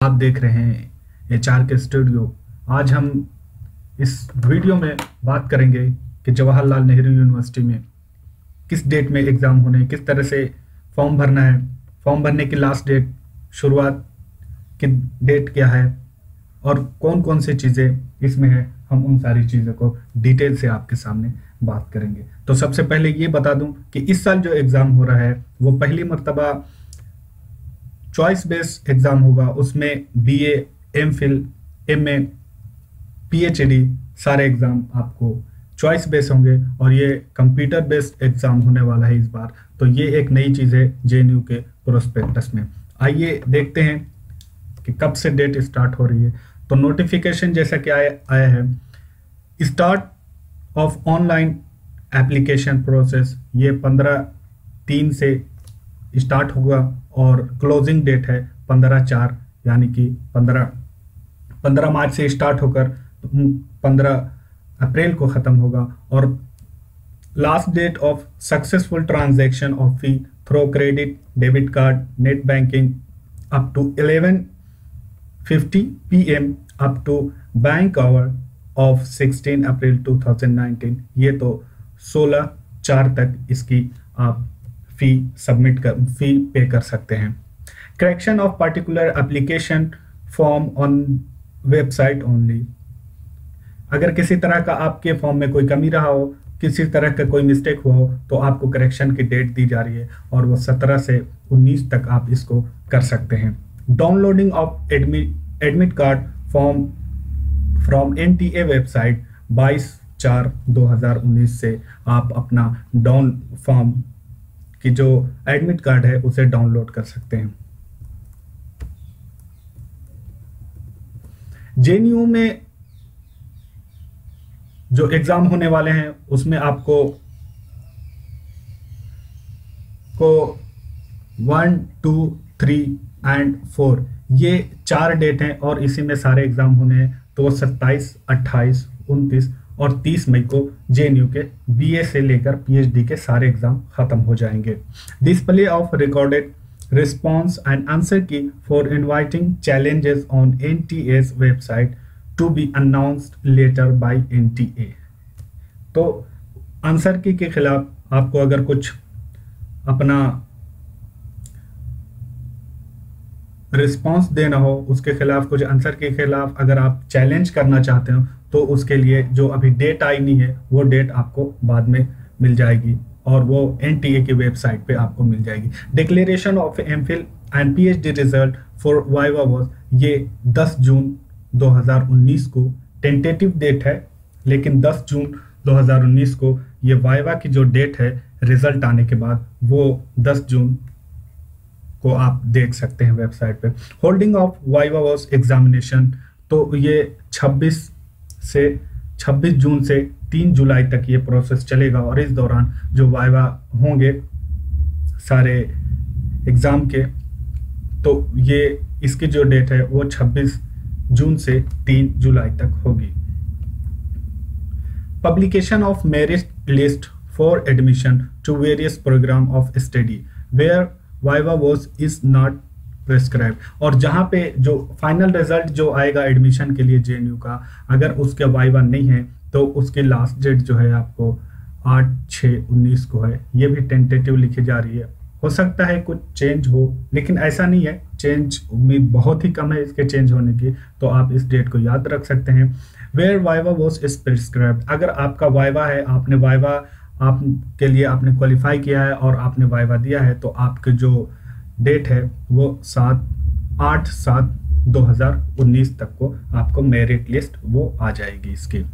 आप देख रहे हैं एचआर के स्टूडियो। आज हम इस वीडियो में बात करेंगे कि जवाहरलाल नेहरू यूनिवर्सिटी में किस डेट में एग्ज़ाम होने, किस तरह से फॉर्म भरना है, फॉर्म भरने की लास्ट डेट, शुरुआत की डेट क्या है और कौन कौन सी चीज़ें इसमें है। हम उन सारी चीज़ों को डिटेल से आपके सामने बात करेंगे। तो सबसे पहले ये बता दूं कि इस साल जो एग्ज़ाम हो रहा है वो पहली मर्तबा चॉइस बेस्ड एग्ज़ाम होगा। उसमें बीए, एमफिल, एमए, पीएचडी सारे एग्ज़ाम आपको चॉइस बेस्ड होंगे और ये कंप्यूटर बेस्ड एग्ज़ाम होने वाला है इस बार। तो ये एक नई चीज़ है जेएनयू के प्रोस्पेक्टस में। आइए देखते हैं कि कब से डेट स्टार्ट हो रही है। तो नोटिफिकेशन जैसा कि आया है, start of online application process, ये 15/3 से स्टार्ट होगा और क्लोजिंग डेट है 15/4, यानी कि 15 मार्च से स्टार्ट होकर 15 अप्रैल को ख़त्म होगा। और last date of successful transaction of fee through credit, debit card, net banking up to 11:50 PM up to bank hour of 16 April 2019। ये तो 16/4 तक इसकी आप फी पे कर सकते हैं। Correction of particular application form on website only. अगर किसी तरह का आपके फॉर्म में कोई कमी रहा हो, किसी तरह का कोई मिस्टेक हुआ हो, तो आपको करेक्शन की डेट दी जा रही है और वो 17 से 19 तक आप इसको कर सकते हैं। Downloading of admit card form from NTA website 22/4/2019 से आप अपना फॉर्म की जो एडमिट कार्ड है उसे डाउनलोड कर सकते हैं। जेएनयू में जो एग्जाम होने वाले हैं उसमें आपको 1, 2, 3 एंड 4 ये 4 डेट हैं और इसी में सारे एग्जाम होने हैं। तो 27, 28, 29 और 30 मई को जेएनयू के बीए से लेकर पीएचडी के सारे एग्जाम खत्म हो जाएंगे। Display of recorded response and answer key for inviting challenges on NTA's website to be announced later by NTA। तो आंसर की के खिलाफ आपको अगर कुछ अपना रिस्पांस देना हो, उसके खिलाफ कुछ आंसर के खिलाफ अगर आप चैलेंज करना चाहते हो, तो उसके लिए जो अभी डेट आई नहीं है वो डेट आपको बाद में मिल जाएगी और वो NTA की वेबसाइट पे आपको मिल जाएगी। Declaration of MPhil and PhD result for viva was ये 10 जून 2019 को टेंटेटिव डेट है, लेकिन 10 जून 2019 को ये वाइवा की जो डेट है रिजल्ट आने के बाद वो 10 जून को आप देख सकते हैं वेबसाइट पे। Holding of viva was examination, तो ये 26 जून से 3 जुलाई तक ये प्रोसेस चलेगा और इस दौरान जो वाइवा होंगे सारे एग्ज़ाम के, तो ये इसकी जो डेट है वो 26 जून से 3 जुलाई तक होगी। Publication of merit list for admission to various program of study where viva was is not prescribe. और जहाँ पे जो फाइनल रिजल्ट जो आएगा एडमिशन के लिए जेएनयू का, अगर उसके वाइवा नहीं है तो उसकी लास्ट डेट जो है आपको 8/6/19 को है। ये भी टेंटेटिव लिखी जा रही है, हो सकता है कुछ चेंज हो, लेकिन ऐसा नहीं है, चेंज उम्मीद बहुत ही कम है इसके चेंज होने की। तो आप इस डेट को याद रख सकते हैं। Where viva was is prescribed, अगर आपका वाइवा है, आपने वाइवा आपके लिए आपने क्वालिफाई किया है और आपने वाइवा दिया है, तो आपके जो डेट है वो 8/7/2019 तक को आपको मेरिट लिस्ट वो आ जाएगी इसकी।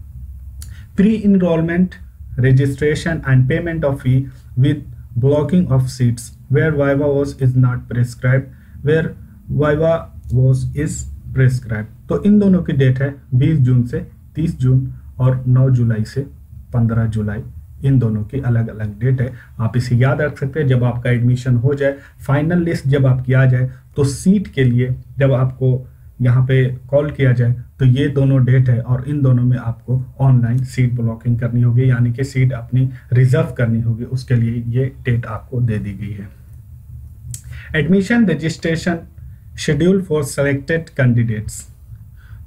Pre enrolment registration and payment of fee with blocking of seats where viva was is not prescribed, where viva was is prescribed. तो इन दोनों की डेट है 20 जून से 30 जून और 9 जुलाई से 15 जुलाई। इन दोनों की अलग अलग डेट है, आप इसे याद रख सकते हैं। जब आपका एडमिशन हो जाए, फाइनल लिस्ट जब आपकी आ जाए, तो सीट के लिए जब आपको यहाँ पे कॉल किया जाए तो ये दोनों डेट है और इन दोनों में आपको ऑनलाइन सीट ब्लॉकिंग करनी होगी, यानी कि सीट अपनी रिजर्व करनी होगी। उसके लिए ये डेट आपको दे दी गई है। Admission registration schedule for selected candidates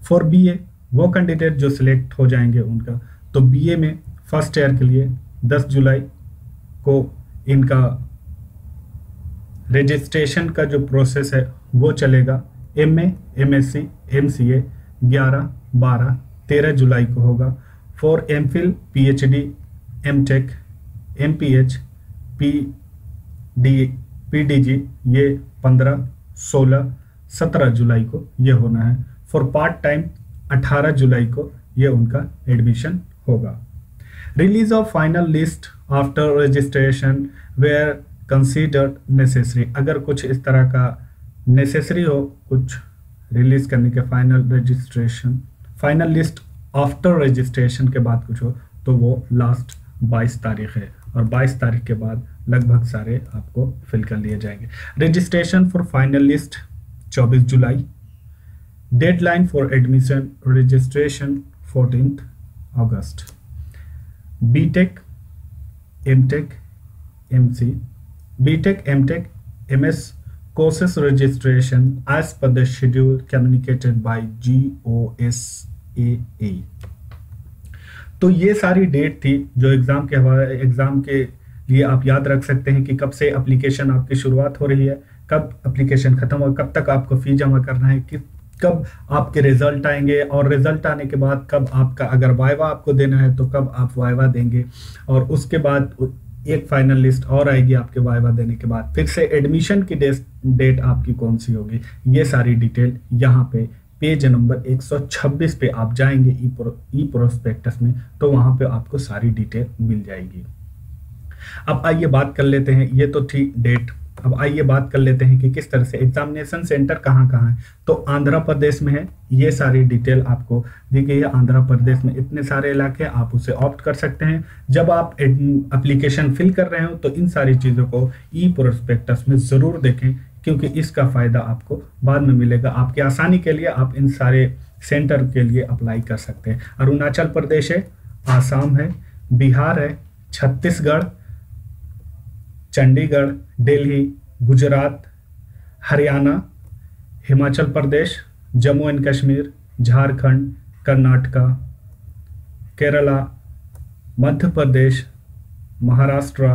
for BA, वो कैंडिडेट जो सिलेक्ट हो जाएंगे उनका, तो बीए में फर्स्ट ईयर के लिए 10 जुलाई को इनका रजिस्ट्रेशन का जो प्रोसेस है वो चलेगा। एमए, एमएससी, एमसीए 11, 12, 13 जुलाई को होगा। For MPhil, PhD, MTech, MPH, PDG ये 15, 16, 17 जुलाई को ये होना है। फॉर पार्ट टाइम 18 जुलाई को ये उनका एडमिशन होगा। Release of final list after registration where considered necessary, अगर कुछ इस तरह का नेसेसरी हो कुछ रिलीज करने के फाइनल लिस्ट आफ्टर रजिस्ट्रेशन के बाद कुछ हो तो वो लास्ट 22 तारीख है, और 22 तारीख के बाद लगभग सारे आपको फिल कर लिए जाएंगे। Registration for final list 24 July, deadline for admission registration 14 August. BTech, MTech, MSc, BTech, MTech, MS courses registration as per the schedule communicated by GOSAA। तो ये सारी डेट थी जो एग्जाम के लिए आप याद रख सकते हैं कि कब से एप्लीकेशन आपकी शुरुआत हो रही है, कब एप्लीकेशन खत्म हो, कब तक आपको फी जमा करना है, कि कब आपके रिजल्ट आएंगे, और रिजल्ट आने के बाद कब आपका अगर वाइवा आपको देना है तो कब आप वाइवा देंगे, और उसके बाद एक फाइनल लिस्ट और आएगी आपके वाइवा देने के बाद, फिर से एडमिशन की डेट आपकी कौन सी होगी। ये सारी डिटेल यहाँ पे पेज नंबर 126 पे आप जाएंगे ई प्रोस्पेक्टस में, तो वहाँ पे आपको सारी डिटेल मिल जाएगी। अब आइए बात कर लेते हैं, ये तो थी डेट, अब आइए बात कर लेते हैं कि किस तरह से एग्जामिनेशन सेंटर कहाँ कहाँ है। तो आंध्र प्रदेश में है, ये सारी डिटेल आपको दी गई है। आंध्र प्रदेश में इतने सारे इलाके, आप उसे ऑप्ट कर सकते हैं। जब आप एप्लीकेशन फिल कर रहे हो तो इन सारी चीज़ों को ई प्रोस्पेक्टस में ज़रूर देखें, क्योंकि इसका फ़ायदा आपको बाद में मिलेगा। आपकी आसानी के लिए आप इन सारे सेंटर के लिए अप्लाई कर सकते हैं। अरुणाचल प्रदेश है, आसाम है, बिहार है, छत्तीसगढ़, चंडीगढ़, दिल्ली, गुजरात, हरियाणा, हिमाचल प्रदेश, जम्मू एंड कश्मीर, झारखंड, कर्नाटका, केरला, मध्य प्रदेश, महाराष्ट्र,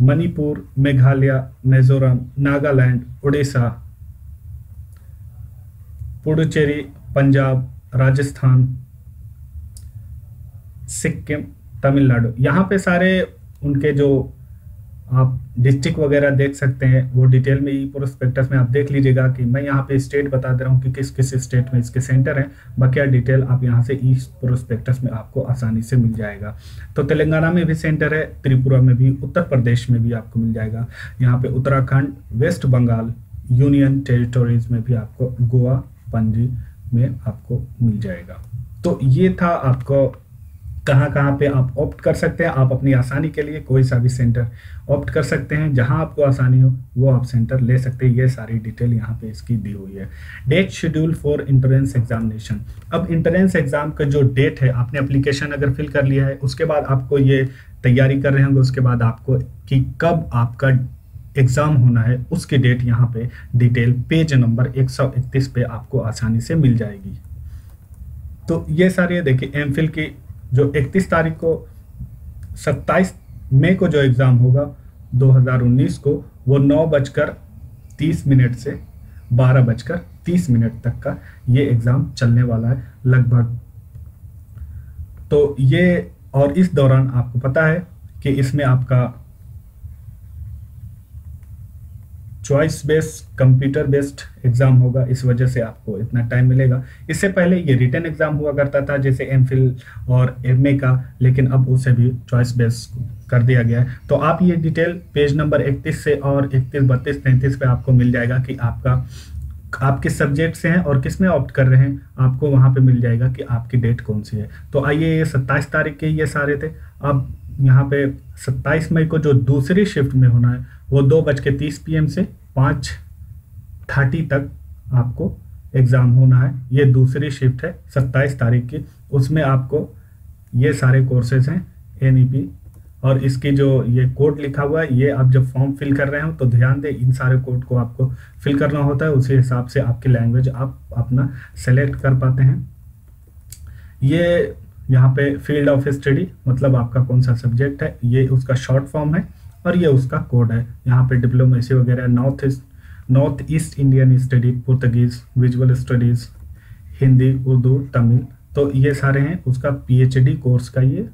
मणिपुर, मेघालय, मिजोरम, नागालैंड, उड़ीसा, पुडुचेरी, पंजाब, राजस्थान, सिक्किम, तमिलनाडु। यहाँ पे सारे उनके जो आप डिस्ट्रिक्ट वगैरह देख सकते हैं वो डिटेल में ई प्रोस्पेक्टस में आप देख लीजिएगा कि मैं यहाँ पे स्टेट बता दे रहा हूँ कि किस किस स्टेट में इसके सेंटर हैं। बाकी डिटेल आप यहाँ से ई प्रोस्पेक्टस में आपको आसानी से मिल जाएगा। तो तेलंगाना में भी सेंटर है, त्रिपुरा में भी, उत्तर प्रदेश में भी आपको मिल जाएगा। यहाँ पे Uttarakhand, West Bengal, union territories में भी आपको, गोवा, पणजी में आपको मिल जाएगा। तो ये था आपको कहाँ कहाँ पे आप ऑप्ट कर सकते हैं। आप अपनी आसानी के लिए कोई सा भी सेंटर ऑप्ट कर सकते हैं, जहाँ आपको आसानी हो वो आप सेंटर ले सकते हैं। ये सारी डिटेल यहाँ पे इसकी दी हुई है। Date schedule for entrance examination. अब इंट्रेंस एग्जाम का जो डेट है, आपने एप्लीकेशन अगर फिल कर लिया है, उसके बाद आपको ये तैयारी कर रहे होंगे, उसके बाद आपको कि कब आपका एग्जाम होना है उसकी डेट यहाँ पे डिटेल पेज नंबर 131 पे आपको आसानी से मिल जाएगी। तो ये सारे देखिए, एमफिल की जो 31 तारीख को, 27 मई को जो एग्ज़ाम होगा 2019 को, वो 9:30 से 12:30 तक का ये एग्ज़ाम चलने वाला है लगभग। तो ये, और इस दौरान आपको पता है कि इसमें आपका choice based, computer based exam होगा, इस वजह से आपको इतना टाइम मिलेगा। इससे पहले ये रिटन एग्जाम हुआ करता था जैसे एमफिल और एमए का, लेकिन अब उसे भी चॉइस बेस्ड कर दिया गया है। तो आप ये डिटेल पेज नंबर 31 से और 31, 32, 33 पे आपको मिल जाएगा कि आप किस सब्जेक्ट से हैं और किस में ऑप्ट कर रहे हैं, आपको वहाँ पे मिल जाएगा कि आपकी डेट कौन सी है। तो आइए, ये 27 तारीख के ये सारे थे। अब यहाँ पे 27 मई को जो दूसरी शिफ्ट में होना है वो 2:30 PM से 5:30 तक आपको एग्ज़ाम होना है। ये दूसरी शिफ्ट है 27 तारीख की। उसमें आपको ये सारे कोर्सेज हैं, NEP, और इसकी जो ये कोड लिखा हुआ है, ये आप जब फॉर्म फिल कर रहे हो तो ध्यान दें, इन सारे कोड को आपको फिल करना होता है, उसी हिसाब से आपकी लैंग्वेज आप अपना सेलेक्ट कर पाते हैं। ये यहाँ पे फील्ड ऑफ स्टडी मतलब आपका कौन सा सब्जेक्ट है, ये उसका शॉर्ट फॉर्म है, और ये उसका कोड है। यहाँ पे डिप्लोमेसी वगैरह, north east Indian study, Portuguese, visual studies, Hindi, Urdu, Tamil, तो ये सारे हैं। उसका पीएचडी कोर्स का, ये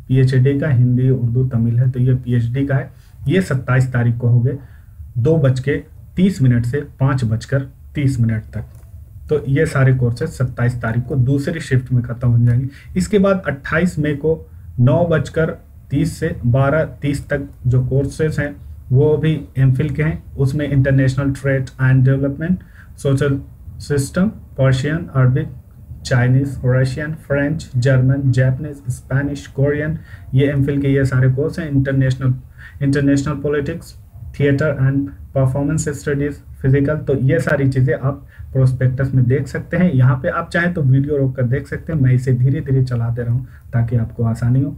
पीएचडी का हिंदी, उर्दू, तमिल है, तो ये पीएचडी का है। ये 27 तारीख को हो गए 2:30 से 5:30 तक। तो ये सारे कोर्सेज 27 तारीख को दूसरी शिफ्ट में खत्म हो जाएंगे। इसके बाद 28 मई को 9:30 से 12:30 तक जो कोर्सेज हैं वो भी एमफिल के हैं। उसमें international trade and development, social system, Persian, Arabic, Chinese, Russian, French, German, Japanese, Spanish, Korean, ये एमफिल के ये सारे कोर्स हैं। International politics, theatre and performance studies, physical, तो ये सारी चीज़ें आप प्रोस्पेक्टस में देख सकते हैं। यहाँ पे आप चाहें तो वीडियो रोक कर देख सकते हैं, मैं इसे धीरे धीरे चला दे रहा हूँ ताकि आपको आसानी हो।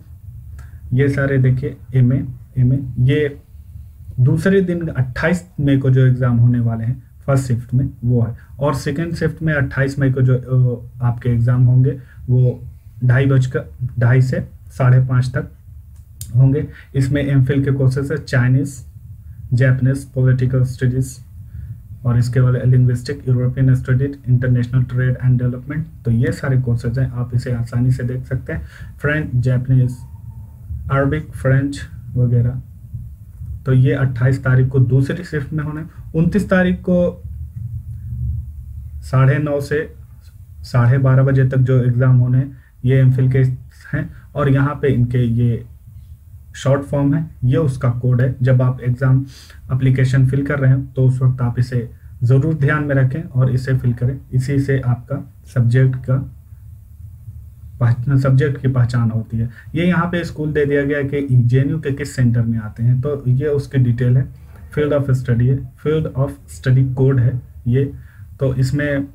ये सारे देखिए एमए, ये दूसरे दिन 28 मई को जो एग्ज़ाम होने वाले हैं फर्स्ट शिफ्ट में वो है, और सेकेंड शिफ्ट में 28 मई को जो आपके एग्ज़ाम होंगे वो 2:30 से 5:30 तक होंगे। इसमें एमफिल के कोर्सेज है चाइनीज़, जापानीज, पॉलिटिकल स्टडीज़, और इसके वाले linguistic, European studies, international trade and development, तो ये सारे कोर्सेज हैं, आप इसे आसानी से देख सकते हैं। फ्रेंच, जापानीज, अरबिक, फ्रेंच वगैरह, तो ये 28 तारीख को दूसरी शिफ्ट में होने। 29 तारीख को 9:30 से 12:30 बजे तक जो एग्ज़ाम होने ये एमफिल के हैं, और यहाँ पे इनके ये शॉर्ट फॉर्म है, ये उसका कोड है। जब आप एग्ज़ाम एप्लीकेशन फिल कर रहे हैं तो उस वक्त आप इसे ज़रूर ध्यान में रखें और इसे फिल करें, इसी से आपका सब्जेक्ट की पहचान होती है। ये यहाँ पे स्कूल दे दिया गया है कि जेएनयू के किस सेंटर में आते हैं, तो ये उसकी डिटेल है। फील्ड ऑफ स्टडी है, फील्ड ऑफ स्टडी कोड है ये। तो इसमें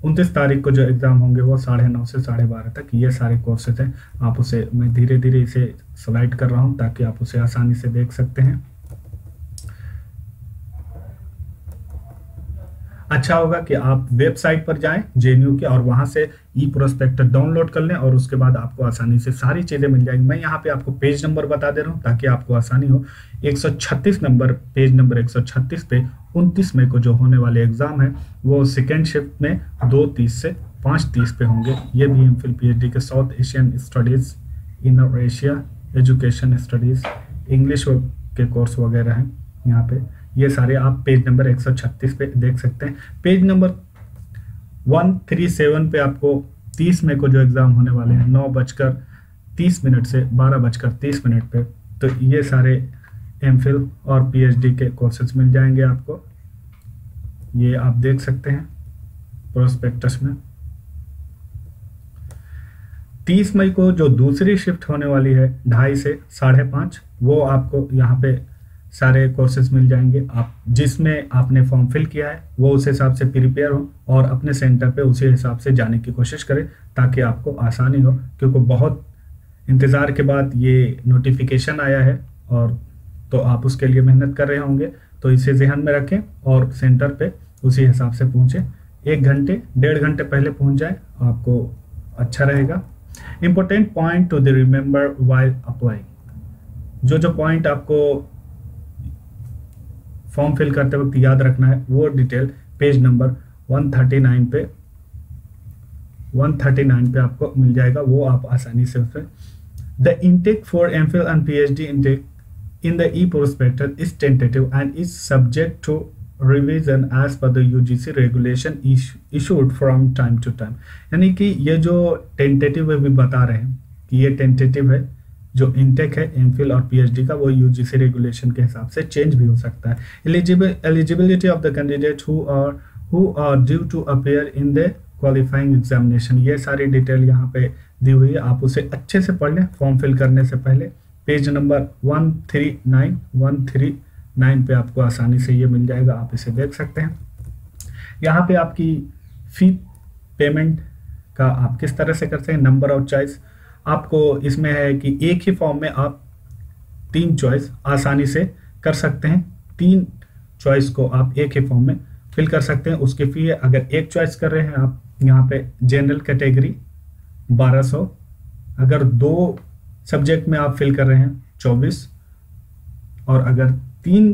29 तारीख को जो एग्ज़ाम होंगे वो 9:30 से 12:30 तक, ये सारे कोर्सेज हैं। आप उसे, मैं धीरे धीरे इसे स्लाइड कर रहा हूँ ताकि आप उसे आसानी से देख सकते हैं। अच्छा होगा कि आप वेबसाइट पर जाएं जेएनयू के, और वहां से ई प्रोस्पेक्टस डाउनलोड कर लें, और उसके बाद आपको आसानी से सारी चीज़ें मिल जाएंगी। मैं यहाँ पे आपको पेज नंबर बता दे रहा हूँ ताकि आपको आसानी हो। 136 नंबर, पेज नंबर 136 पे 29 मई को जो होने वाले एग्जाम है वो सेकेंड शिफ्ट में 2:30 से 5:30 पे होंगे। ये भी एमफिल पीएचडी के south Asian studies, inner Asia, education studies, English के कोर्स वगैरह हैं यहाँ पे। ये सारे आप पेज नंबर 136 पे देख सकते हैं। पेज नंबर 137 पे आपको 30 मई को जो एग्ज़ाम होने वाले हैं 9:30 से 12:30 पे, तो ये सारे एमफिल और पीएचडी के कोर्सेज मिल जाएंगे आपको। ये आप देख सकते हैं प्रोस्पेक्टस में। 30 मई को जो दूसरी शिफ्ट होने वाली है 2:30 से 5:30, वो आपको यहाँ पे सारे कोर्सेज मिल जाएंगे। आप जिसमें आपने फॉर्म फिल किया है वो उस हिसाब से प्रिपेयर हो और अपने सेंटर पे उसी हिसाब से जाने की कोशिश करें ताकि आपको आसानी हो, क्योंकि बहुत इंतज़ार के बाद ये नोटिफिकेशन आया है और तो आप उसके लिए मेहनत कर रहे होंगे। तो इसे ध्यान में रखें और सेंटर पे उसी हिसाब से पहुँचें। 1 घंटे 1.5 घंटे पहले पहुँच जाए, आपको अच्छा रहेगा। Important point two the remember while applying, जो पॉइंट आपको फॉर्म फिल करते वक्त याद रखना है वो डिटेल पेज नंबर 139 पे आपको मिल जाएगा, वो आप आसानी से उसे। The intake for MPhil and PhD intake in the e prospectus is tentative and is subject to revision as per the UGC regulation issued from time to time. यानी कि ये जो टेंटेटिव है भी बता रहे हैं कि ये टेंटेटिव है, जो इंटेक है एमफिल और पीएचडी का वो यूजीसी रेगुलेशन के हिसाब से चेंज भी हो सकता है। Eligibility of the candidate who are due to appear in the qualifying examination, ये सारी डिटेल यहाँ पे दी हुई है, आप उसे अच्छे से पढ़ लें फॉर्म फिल करने से पहले। पेज नंबर 139 पे आपको आसानी से ये मिल जाएगा, आप इसे देख सकते हैं। यहाँ पे आपकी फी पेमेंट का आप किस तरह से करते हैं, नंबर ऑफ चॉइस आपको इसमें है कि एक ही फॉर्म में आप 3 चॉइस आसानी से कर सकते हैं। 3 चॉइस को आप एक ही फॉर्म में फिल कर सकते हैं। उसकी फी है, अगर एक चॉइस कर रहे हैं आप यहाँ पे जनरल कैटेगरी 1200, अगर 2 सब्जेक्ट में आप फिल कर रहे हैं 24, और अगर 3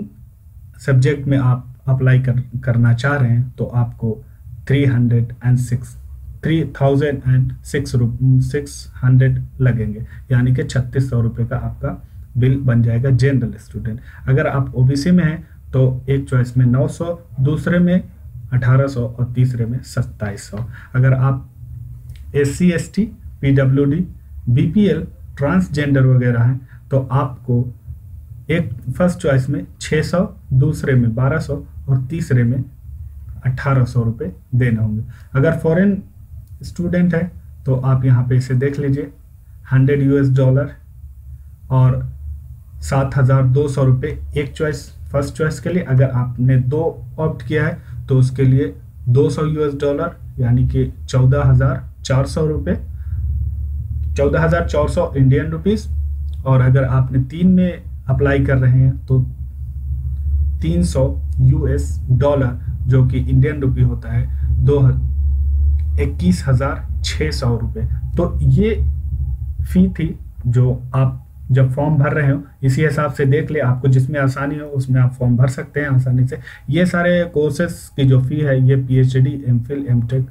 सब्जेक्ट में आप अप्लाई करना चाह रहे हैं तो आपको 3,600 लगेंगे, यानी कि 3600 रुपये का आपका बिल बन जाएगा जनरल स्टूडेंट। अगर आप ओबीसी में हैं तो एक चॉइस में 900, दूसरे में 1800 और तीसरे में 2700। अगर आप SC ST PWD BPL transgender वगैरह हैं तो आपको एक फर्स्ट चॉइस में 600, दूसरे में 1200 और तीसरे में 1800 रुपये देने होंगे। अगर फॉरेन स्टूडेंट है तो आप यहाँ पे इसे देख लीजिए, $100 और 7200 रुपये एक चॉइस फर्स्ट चॉइस के लिए। अगर आपने 2 ऑप्ट किया है तो उसके लिए $200 यानी कि 14,400 रुपये, 14,400 इंडियन रुपीस। और अगर आपने 3 में अप्लाई कर रहे हैं तो $300 जो कि इंडियन रुपी होता है 21,600 रुपये। तो ये फी थी जो आप जब फॉर्म भर रहे हो इसी हिसाब से देख ले, आपको जिसमें आसानी हो उसमें आप फॉर्म भर सकते हैं आसानी से। ये सारे कोर्सेज की जो फी है ये PhD, MPhil, MTech,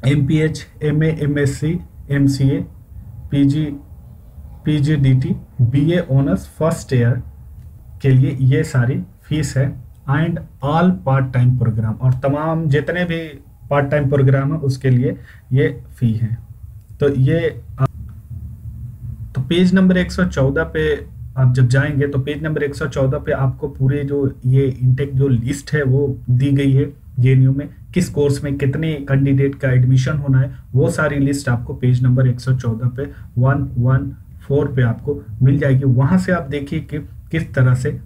MPH, MA, MSc, MCA, PGDT, BA honours first year के लिए ये सारी फीस है। And all part time program, और तमाम जितने भी पार्ट टाइम प्रोग्राम है उसके लिए ये फी है। तो ये तो पेज नंबर 114 पे आप जब जाएंगे तो पेज नंबर 114 पे आपको पूरे जो ये इंटेक जो लिस्ट है वो दी गई है। JNU में किस कोर्स में कितने कैंडिडेट का एडमिशन होना है वो सारी लिस्ट आपको पेज नंबर 114 पे 114 पे आपको मिल जाएगी। वहां से आप देखिए कि किस तरह से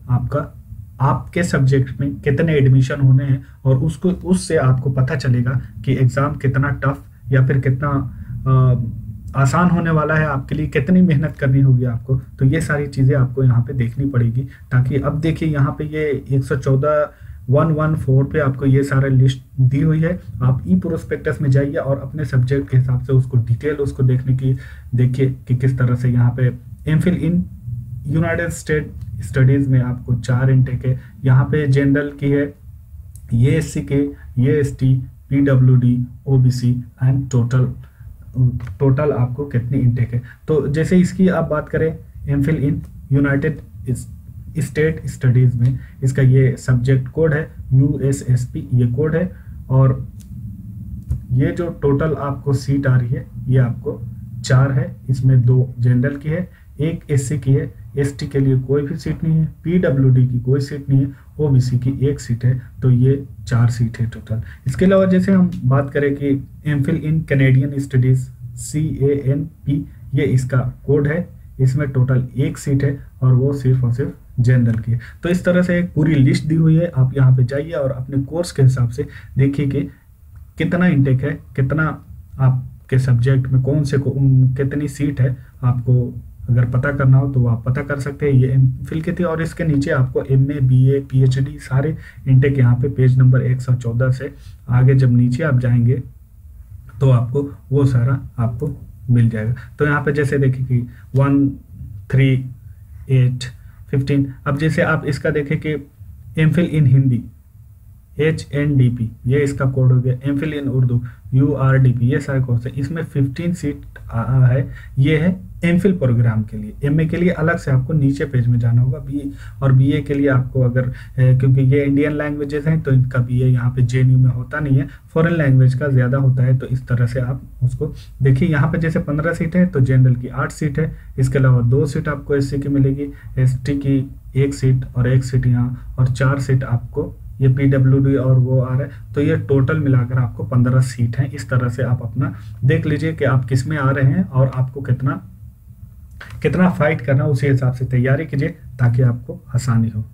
आपके सब्जेक्ट में कितने एडमिशन होने हैं, और उससे आपको पता चलेगा कि एग्जाम कितना टफ या फिर कितना आसान होने वाला है आपके लिए, कितनी मेहनत करनी होगी आपको। तो ये सारी चीज़ें आपको यहाँ पे देखनी पड़ेगी, ताकि अब देखिए यहाँ पे ये 114 पे आपको ये सारा लिस्ट दी हुई है। आप ई प्रोस्पेक्टस में जाइए और अपने सब्जेक्ट के हिसाब से उसको डिटेल उसको देखिए कि किस तरह से यहाँ पे MPhil in United state studies में आपको 4 इंटेक है। यहाँ पे जनरल की है, ये SC के, ये ST, PWD, OBC and total आपको कितनी इंटेक है। तो जैसे इसकी आप बात करें MPhil in United state studies में, इसका ये सब्जेक्ट कोड है USSP ये कोड है। और ये जो टोटल आपको सीट आ रही है ये आपको 4 है, इसमें 2 जनरल की है, 1 SC की है, ST के लिए कोई भी सीट नहीं है, PWD की कोई सीट नहीं है, OBC की 1 सीट है। तो ये 4 सीट है टोटल। इसके अलावा जैसे हम बात करें कि MPhil इन कैनेडियन स्टडीज़ CANP ये इसका कोड है, इसमें टोटल 1 सीट है और वो सिर्फ और सिर्फ जनरल की है। तो इस तरह से एक पूरी लिस्ट दी हुई है, आप यहाँ पे जाइए और अपने कोर्स के हिसाब से देखिए कि कितना इंटेक है, कितना आपके सब्जेक्ट में कौन से कितनी सीट है। आपको अगर पता करना हो तो आप पता कर सकते हैं। ये MPhil की थी, और इसके नीचे आपको MA, BA, PhD सारे इंटेक यहाँ पे पेज नंबर 114 से आगे जब नीचे आप जाएंगे तो आपको वो सारा आपको मिल जाएगा। तो यहाँ पे जैसे देखिए कि 1, 3, 8, 15। अब जैसे आप इसका देखें कि MPhil इन हिंदी HNDP ये इसका कोड हो गया, MPhil इन उर्दू URDP ये सारे कोर्स है। इसमें 15 सीट है, ये है MPhil प्रोग्राम के लिए। MA के लिए अलग से आपको नीचे पेज में जाना होगा। BA और BA के लिए आपको अगर क्योंकि ये इंडियन लैंग्वेजेस हैं तो इनका BA यहाँ पे JNU में होता नहीं है, फॉरेन लैंग्वेज का ज़्यादा होता है। तो इस तरह से आप उसको देखिए। यहाँ पे जैसे 15 सीट है तो जनरल की 8 सीट है, इसके अलावा 2 सीट आपको SC की मिलेगी, ST की 1 सीट और 1 सीट यहाँ, और 4 सीट आपको ये PWD और वो आ रहा है। तो ये टोटल मिलाकर आपको 15 सीट हैं। इस तरह से आप अपना देख लीजिए कि आप किस में आ रहे हैं और आपको कितना फाइट करना, उसी हिसाब से तैयारी कीजिए ताकि आपको आसानी हो।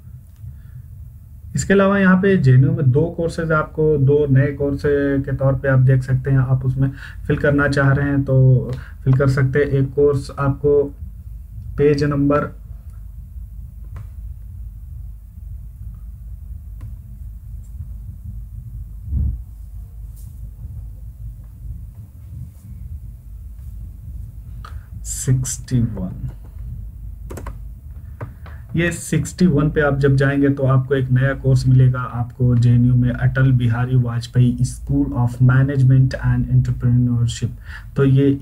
इसके अलावा यहाँ पे JNU में 2 कोर्सेज आपको 2 नए कोर्स के तौर पे आप देख सकते हैं। आप उसमें फिल करना चाह रहे हैं तो फिल कर सकते हैं। एक कोर्स आपको पेज नंबर 61। ये 61 पे आप जब जाएंगे तो आपको एक नया कोर्स मिलेगा। आपको जेएनयू में Atal Bihari Vajpayee School of Management and Entrepreneurship, तो ये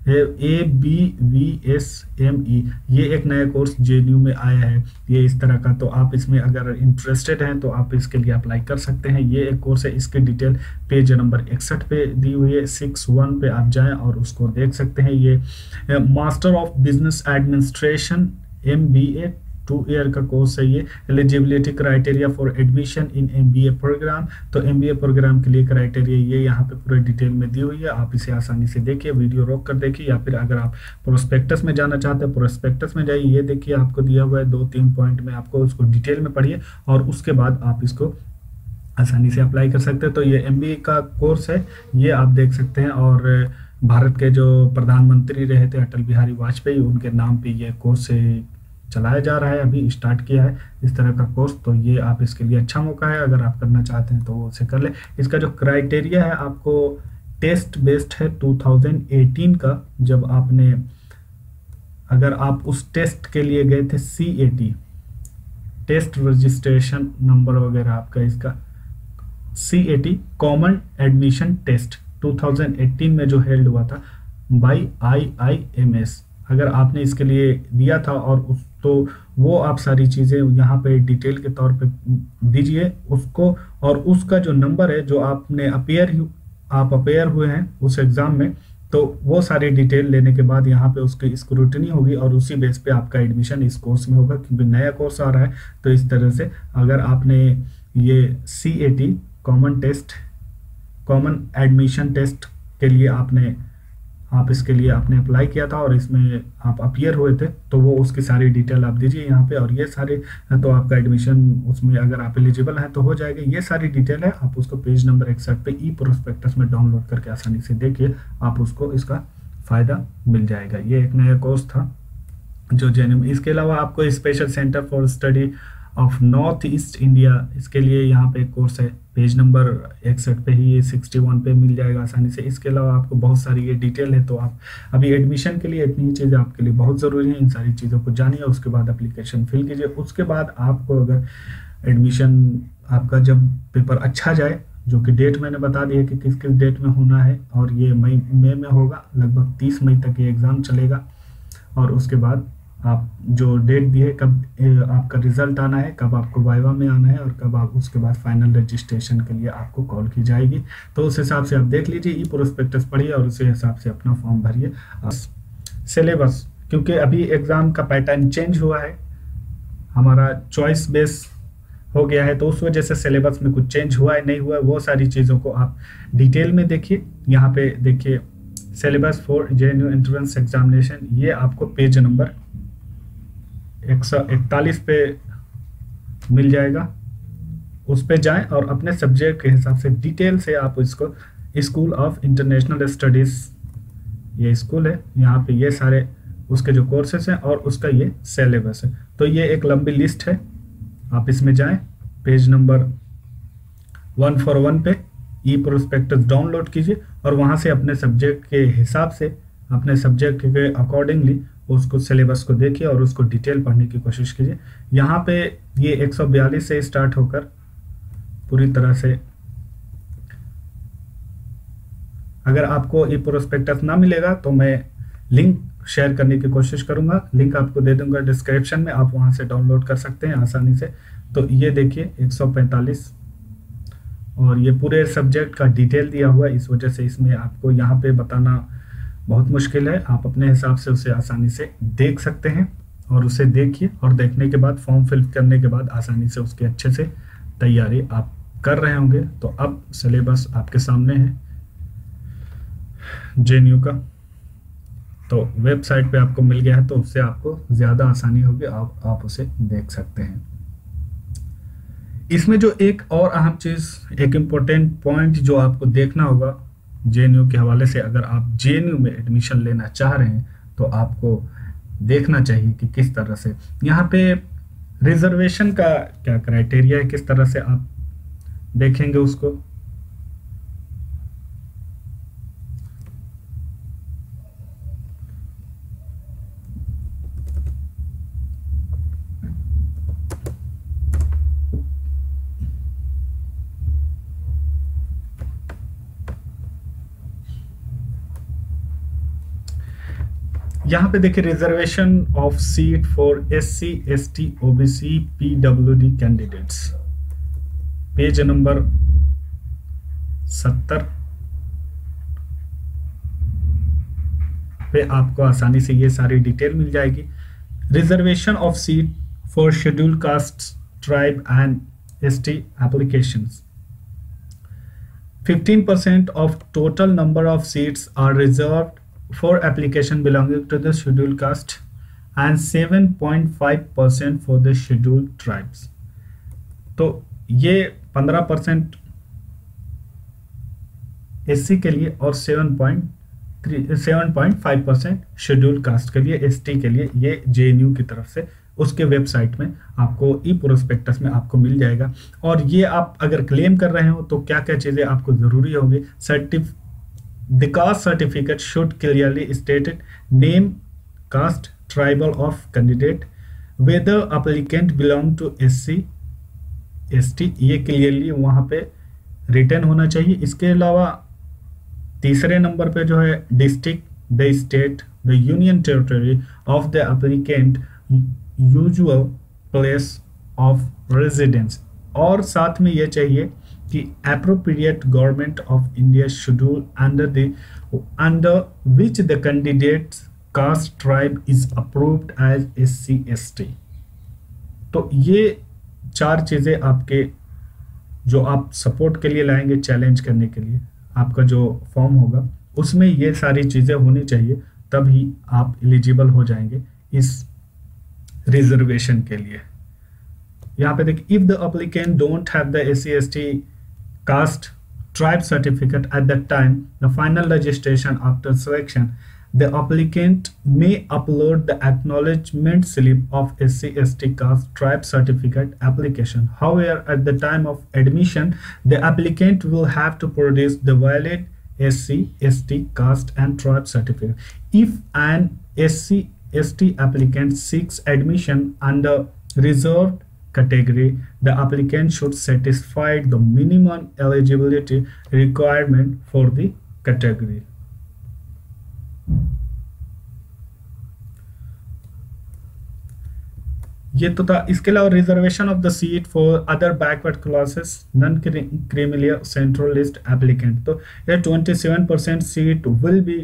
ABVSME, ये एक नया कोर्स जेएनयू में आया है, ये इस तरह का। तो आप इसमें अगर इंटरेस्टेड हैं तो आप इसके लिए अप्लाई कर सकते हैं। ये एक कोर्स है, इसकी डिटेल पेज नंबर 61 पे दी हुई है। 61 पे आप जाएं और उसको देख सकते हैं। ये master of business administration MBA 2 year का कोर्स है। ये eligibility criteria for admission in MBA program, तो MBA प्रोग्राम के लिए क्राइटेरिया ये यहाँ पे पूरे डिटेल में दी हुई है। आप इसे आसानी से देखिए, वीडियो रोक कर देखिए, या फिर अगर आप प्रोस्पेक्टस में जाना चाहते हैं प्रोस्पेक्टस में जाइए। ये देखिए आपको दिया हुआ है 2-3 पॉइंट में, आपको उसको डिटेल में पढ़िए और उसके बाद आप इसको आसानी से अप्लाई कर सकते हैं। तो ये MBA का कोर्स है, ये आप देख सकते हैं। और भारत के जो प्रधानमंत्री रहे थे अटल बिहारी वाजपेयी, उनके नाम पे ये कोर्स चलाया जा रहा है, अभी स्टार्ट किया है इस तरह का कोर्स। तो ये आप इसके लिए अच्छा मौका है, अगर आप करना चाहते हैं तो वो उसे कर ले। इसका जो क्राइटेरिया है, आपको टेस्ट बेस्ड है 2018 का, जब आपने, अगर आप उस टेस्ट के लिए गए थे CAT, टेस्ट रजिस्ट्रेशन नंबर वगैरह आपका, इसका CAT कॉमन एडमिशन टेस्ट 2018 में जो हेल्ड हुआ था बाई IIMS, अगर आपने इसके लिए दिया था और उस, तो वो आप सारी चीज़ें यहाँ पे डिटेल के तौर पे दीजिए उसको, और उसका जो नंबर है जो आपने अपेयर हुए हैं उस एग्ज़ाम में, तो वो सारी डिटेल लेने के बाद यहाँ पे उसकी स्क्रूटनी होगी और उसी बेस पे आपका एडमिशन इस कोर्स में होगा, क्योंकि नया कोर्स आ रहा है। तो इस तरह से अगर आपने ये CAT कॉमन एडमिशन टेस्ट के लिए आप इसके लिए आपने अप्लाई किया था और इसमें आप अपीयर हुए थे, तो वो उसकी सारी डिटेल आप दीजिए यहाँ पे, और ये सारे, तो आपका एडमिशन उसमें अगर आप एलिजिबल हैं तो हो जाएगा। ये सारी डिटेल है, आप उसको पेज नंबर 61 पे प्रोस्पेक्टस में डाउनलोड करके आसानी से देखिए, आप उसको इसका फ़ायदा मिल जाएगा। ये एक नया कोर्स था जो जेएनयू। इसके अलावा आपको special centre for study of north east India, इसके लिए यहाँ पे एक कोर्स है, पेज नंबर 61 पे ही, ये 61 पे मिल जाएगा आसानी से। इसके अलावा आपको बहुत सारी ये डिटेल है, तो आप अभी एडमिशन के लिए इतनी ही चीज़ें आपके लिए बहुत ज़रूरी है, इन सारी चीज़ों को जानिए, उसके बाद एप्लीकेशन फिल कीजिए। उसके बाद आपको अगर एडमिशन आपका जब पेपर अच्छा जाए, जो कि डेट मैंने बता दिया कि किस किस डेट में होना है, और ये मई में होगा, लगभग 30 मई तक ये एग्ज़ाम चलेगा। और उसके बाद आप जो डेट दी है, कब आपका रिजल्ट आना है, कब आपको वाइवा में आना है, और कब आप उसके बाद फाइनल रजिस्ट्रेशन के लिए आपको कॉल की जाएगी। तो उस हिसाब से आप देख लीजिए, प्रोस्पेक्टस पढ़िए और उसी हिसाब से अपना फॉर्म भरिए। सिलेबस, क्योंकि अभी एग्ज़ाम का पैटर्न चेंज हुआ है, हमारा चॉइस बेस हो गया है, तो उस वजह से सिलेबस में कुछ चेंज हुआ है नहीं हुआ है, वो सारी चीज़ों को आप डिटेल में देखिए। यहाँ पे देखिए syllabus for JNU entrance examination, ये आपको पेज नंबर 141 पे मिल जाएगा। उस पे जाएं और अपने सब्जेक्ट के हिसाब से डिटेल से आप इसको, स्कूल ऑफ इंटरनेशनल स्टडीज़ ये स्कूल है, यहाँ पे ये सारे उसके जो कोर्सेस हैं और उसका ये सिलेबस है। तो ये एक लंबी लिस्ट है, आप इसमें जाएं, पेज नंबर 141 पे प्रोस्पेक्टस डाउनलोड कीजिए और वहाँ से अपने सब्जेक्ट के हिसाब से, अपने सब्जेक्ट के अकॉर्डिंगली उसको सिलेबस को देखिए और उसको डिटेल पढ़ने की कोशिश कीजिए। यहाँ पे ये 142 से स्टार्ट होकर पूरी तरह से, अगर आपको ये प्रोस्पेक्टस ना मिलेगा तो मैं लिंक शेयर करने की कोशिश करूंगा, लिंक आपको दे दूंगा डिस्क्रिप्शन में, आप वहां से डाउनलोड कर सकते हैं आसानी से। तो ये देखिए 145, और ये पूरे सब्जेक्ट का डिटेल दिया हुआ है, इस वजह से इसमें आपको यहाँ पे बताना बहुत मुश्किल है, आप अपने हिसाब से उसे आसानी से देख सकते हैं। और उसे देखिए और देखने के बाद फॉर्म फिल करने के बाद आसानी से उसकी अच्छे से तैयारी आप कर रहे होंगे। तो अब सिलेबस आपके सामने है जेएनयू का, तो वेबसाइट पे आपको मिल गया है, तो उससे आपको ज़्यादा आसानी होगी, आप उसे देख सकते हैं। इसमें जो एक और अहम चीज़, एक इम्पोर्टेंट पॉइंट जो आपको देखना होगा जेएनयू के हवाले से, अगर आप जेएनयू में एडमिशन लेना चाह रहे हैं तो आपको देखना चाहिए कि किस तरह से यहाँ पे रिजर्वेशन का क्या क्राइटेरिया है, किस तरह से आप देखेंगे उसको। यहाँ पे देखिए reservation of seat for SC ST OBC PWD candidates, page number 70 पे आपको आसानी से ये सारी डिटेल मिल जाएगी। Reservation of seat for schedule caste tribe and ST applications, 15% of total number of seats are reserved for application belonging to the scheduled caste and 7.5% for the scheduled tribes। तो ये 15% SC के लिए और 7.5% schedule caste के लिए, ST के लिए, ये JNU की तरफ से उसके वेबसाइट में आपको ई प्रोस्पेक्टस में आपको मिल जाएगा। और ये आप अगर क्लेम कर रहे हो तो क्या क्या चीज़ें आपको ज़रूरी होगी। The caste certificate should clearly stated name, caste, tribal of candidate, whether applicant belong to SC ST, ये क्लियरली वहाँ पे रिटर्न होना चाहिए। इसके अलावा तीसरे नंबर पे जो है district, the state, the union territory of the applicant, usual place of residence, और साथ में ये चाहिए कि appropriate government of India schedule under which the candidate's caste tribe is approved as SC ST। तो ये 4 चीज़ें आपके जो आप सपोर्ट के लिए लाएंगे, चैलेंज करने के लिए आपका जो फॉर्म होगा उसमें ये सारी चीज़ें होनी चाहिए, तभी आप एलिजिबल हो जाएंगे इस रिजर्वेशन के लिए। यहाँ पे देखिए, if the applicant don't have the SC ST caste tribe certificate at the time the final registration after selection, the applicant may upload the acknowledgement slip of SC ST caste tribe certificate application. However, at the time of admission, the applicant will have to produce the valid SC ST caste and tribe certificate. If an SC ST applicant seeks admission under reserved category, the applicant should satisfy the minimum eligibility requirement for the category. ये तो था। इसके अलावा reservation of the seat for other backward classes non creamy central list applicant, तो ये 27% seat will be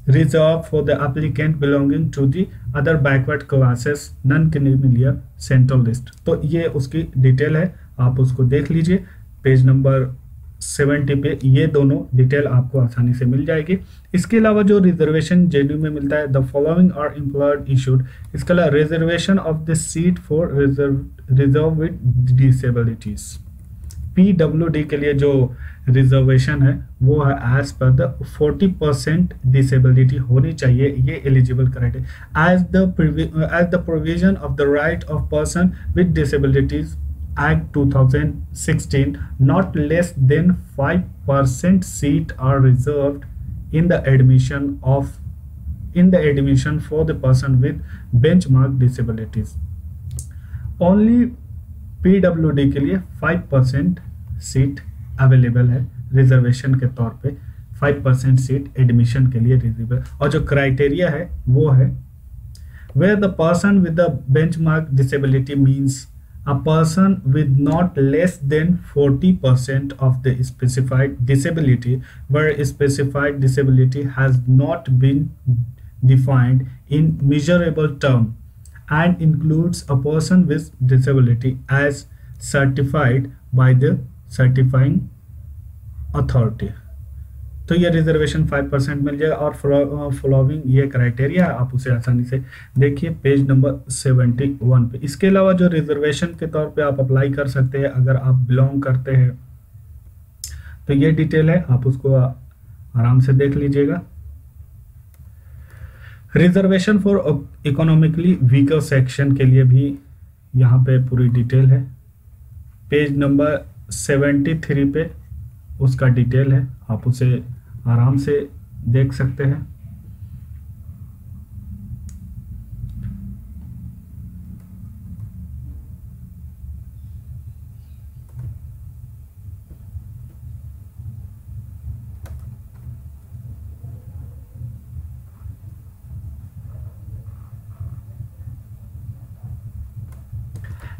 reserve for the applicant belonging to the other backward classes non creamy central list. तो ये उसकी डिटेल है, आप उसको देख लीजिए पेज नंबर 70 पे ये दोनों डिटेल आपको आसानी से मिल जाएगी। इसके अलावा जो रिजर्वेशन JNU में मिलता है, the following are employed issued, इसके अलावा reservation of the seat for reserve with disabilities, PWD के लिए जो रिजर्वेशन है वो है एज पर द 40% डिसेबिलिटी होनी चाहिए, ये eligible criteria as the provision of the right of person with disabilities Act 2016, not less than 5% seat are reserved in the admission for the person with benchmark disabilities. Only PWD के लिए 5% seat available है reservation के तौर पे, 5% seat admission के लिए रिजर्वेबल। और जो क्राइटेरिया है वो है where the person with the benchmark disability means a person with not less than 40% of the specified disability, where specified disability has not been defined in measurable term and includes a person with disability as certified by the certifying authority। तो ये reservation 5% मिल जाएगा। और following ये criteria आप उसे आसानी से देखिए पेज नंबर 71 पे। इसके अलावा जो रिजर्वेशन के तौर पे आप अप्लाई कर सकते हैं अगर आप बिलोंग करते हैं, तो ये डिटेल है, आप उसको आराम से देख लीजिएगा। Reservation for economically weaker section के लिए भी यहाँ पे पूरी डिटेल है, पेज नंबर 73 पे उसका डिटेल है, आप उसे आराम से देख सकते हैं।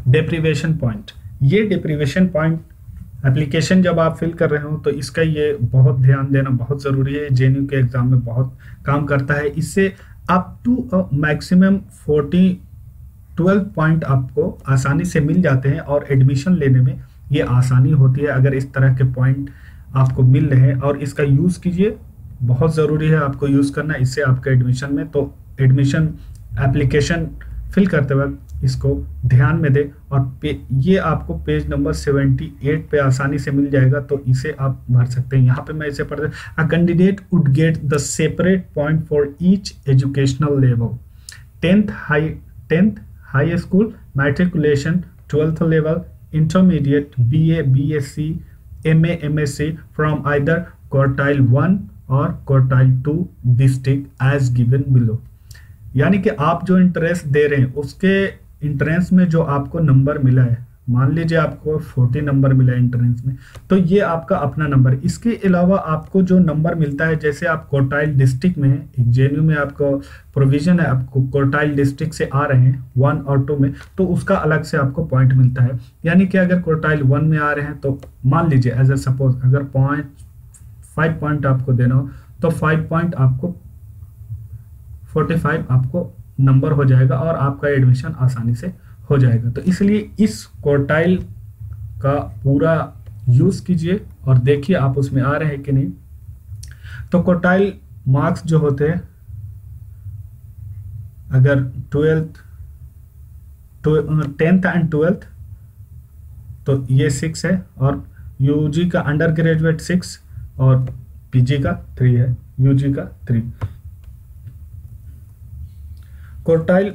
डेप्रीवेशन पॉइंट, ये डेप्रीवेशन पॉइंट एप्लीकेशन जब आप फिल कर रहे हो तो इसका ये बहुत ध्यान देना बहुत ज़रूरी है। जेएनयू के एग्जाम में बहुत काम करता है। इससे अप टू मैक्सिमम 12 पॉइंट आपको आसानी से मिल जाते हैं और एडमिशन लेने में ये आसानी होती है अगर इस तरह के पॉइंट आपको मिल रहे हैं। और इसका यूज़ कीजिए, बहुत ज़रूरी है आपको यूज़ करना, इससे आपका एडमिशन में, तो एडमिशन एप्लीकेशन फिल करते वक्त इसको ध्यान में दे। और ये आपको पेज नंबर 78 पे आसानी से मिल जाएगा, तो इसे आप भर सकते हैं। यहाँ पे मैं इसे पढ़ते, a candidate would get the separate point for each educational level, 10th high school, matriculation, 12th level, intermediate, BA, BSc, MA, MSc from either quartile 1 और quartile 2 district as given below. यानी कि आप जो इंटरेस्ट दे रहे हैं उसके entrance में जो आपको नंबर मिला है, मान लीजिए आपको 40 नंबर मिला है इंट्रेंस में, तो ये आपका अपना नंबर। इसके अलावा आपको जो नंबर मिलता है, जैसे आप क्वार्टाइल डिस्ट्रिक्ट में है, जेएनयू में आपको प्रोविजन है, आपको क्वार्टाइल डिस्ट्रिक्ट से आ रहे हैं 1 और 2 में, तो उसका अलग से आपको पॉइंट मिलता है। यानी कि अगर क्वार्टाइल 1 में आ रहे हैं तो मान लीजिए एज ए सपोज अगर 5 पॉइंट आपको देना हो तो 5 पॉइंट आपको 45 आपको नंबर हो जाएगा और आपका एडमिशन आसानी से हो जाएगा। तो इसलिए इस क्वार्टाइल का पूरा यूज कीजिए और देखिए आप उसमें आ रहे हैं कि नहीं। तो क्वार्टाइल मार्क्स जो होते हैं, अगर 10th एंड 12th तो ये 6 है, और यूजी का अंडर ग्रेजुएट 6 और पीजी का 3 है, यूजी का 3। क्वार्टाइल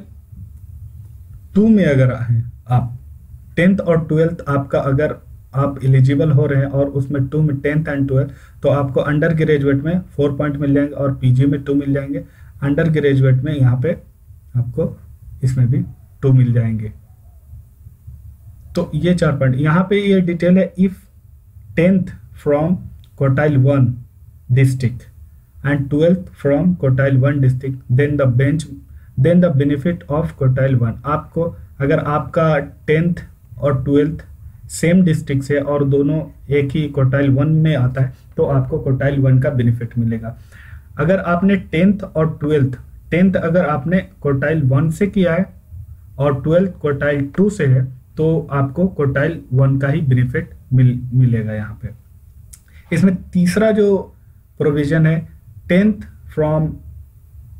2 में अगर आए आप, 10th और 12th आपका अगर आप एलिजिबल हो रहे हैं और उसमें 2 में 10th एंड 12th, तो आपको अंडर ग्रेजुएट में 4 पॉइंट मिल जाएंगे और पीजी में 2 मिल जाएंगे। अंडर ग्रेजुएट में यहाँ पे आपको इसमें भी 2 मिल जाएंगे। तो ये 4 पॉइंट यहाँ पे ये डिटेल है। If 10th from quartile 1 district and 12th from quartile 1 district, then the benefit of quartile 1। आपको अगर आपका 10th और 12th सेम डिस्ट्रिक्ट से और दोनों एक ही क्वार्टाइल 1 में आता है तो आपको क्वार्टाइल 1 का बेनिफिट मिलेगा। अगर आपने 10th और 12th, 10th अगर आपने क्वार्टाइल 1 से किया है और 12th क्वार्टाइल 2 से है तो आपको क्वार्टाइल 1 का ही बेनिफिट मिलेगा। यहाँ पे इसमें तीसरा जो प्रोविजन है, 10th फ्रॉम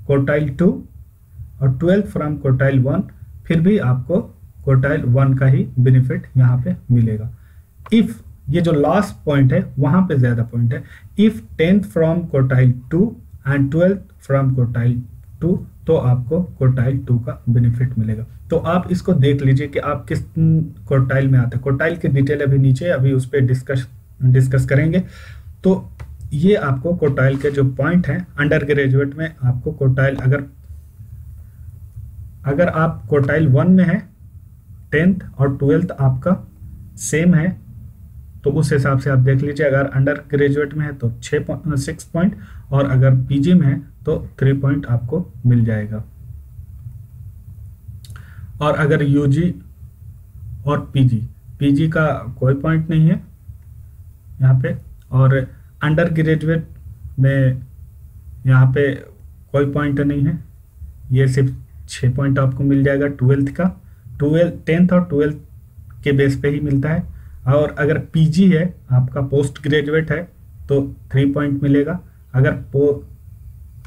क्वार्टाइल 2 और 12th फ्रॉम क्वार्टाइल 1, फिर भी आपको क्वार्टाइल 1 का ही बेनिफिट यहाँ पे मिलेगा। इफ ये जो लास्ट पॉइंट है वहां पे ज्यादा पॉइंट है, if 10th from quartile 2 and 12th from quartile 2, तो आपको क्वार्टाइल 2 का बेनिफिट मिलेगा। तो आप इसको देख लीजिए कि आप किस क्वार्टाइल में आते हैं। क्वार्टाइल की डिटेल अभी नीचे, अभी उस पर डिस्कस करेंगे। तो ये आपको क्वार्टाइल के जो पॉइंट हैं, अंडर ग्रेजुएट में आपको क्वार्टाइल, अगर आप क्वार्टाइल 1 में है, 10th और 12th आपका सेम है, तो उस हिसाब से आप देख लीजिए। अगर अंडर ग्रेजुएट में है तो 6 पॉइंट, और अगर पीजी में है तो 3 पॉइंट आपको मिल जाएगा। और अगर यूजी और पीजी का कोई पॉइंट नहीं है यहाँ पे, और अंडर ग्रेजुएट में यहाँ पे कोई पॉइंट नहीं है, ये सिर्फ 6 पॉइंट आपको मिल जाएगा 12th का। 10th और 12th के बेस पे ही मिलता है। और अगर पीजी है, आपका पोस्ट ग्रेजुएट है, तो 3 पॉइंट मिलेगा। अगर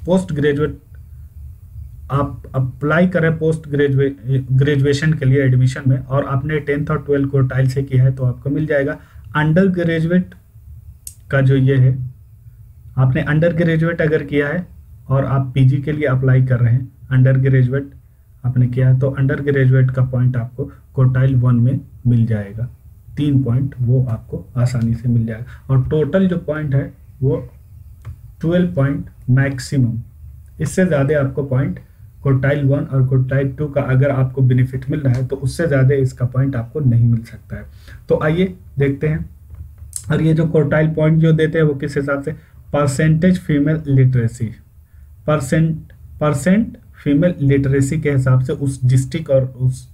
पोस्ट ग्रेजुएट आप अप्लाई करें पोस्ट ग्रेजुएशन के लिए एडमिशन में और आपने 10th और 12th क्वार्टाइल से किया है तो आपको मिल जाएगा। अंडर ग्रेजुएट का जो ये है, आपने अंडर ग्रेजुएट अगर किया है और आप पीजी के लिए अप्लाई कर रहे हैं, अंडर ग्रेजुएट आपने किया है, तो अंडर ग्रेजुएट का पॉइंट आपको क्वार्टाइल 1 में मिल जाएगा। 3 पॉइंट वो आपको आसानी से मिल जाएगा। और टोटल जो पॉइंट है वो 12 पॉइंट मैक्सिमम, इससे ज़्यादा आपको पॉइंट क्वार्टाइल 1 और क्वार्टाइल 2 का अगर आपको बेनिफिट मिल रहा है तो उससे ज़्यादा इसका पॉइंट आपको नहीं मिल सकता है। तो आइए देखते हैं। और ये जो क्वार्टाइल पॉइंट जो देते हैं वो किस हिसाब से, percentage female literacy, percent female literacy के हिसाब से उस डिस्ट्रिक्ट और उस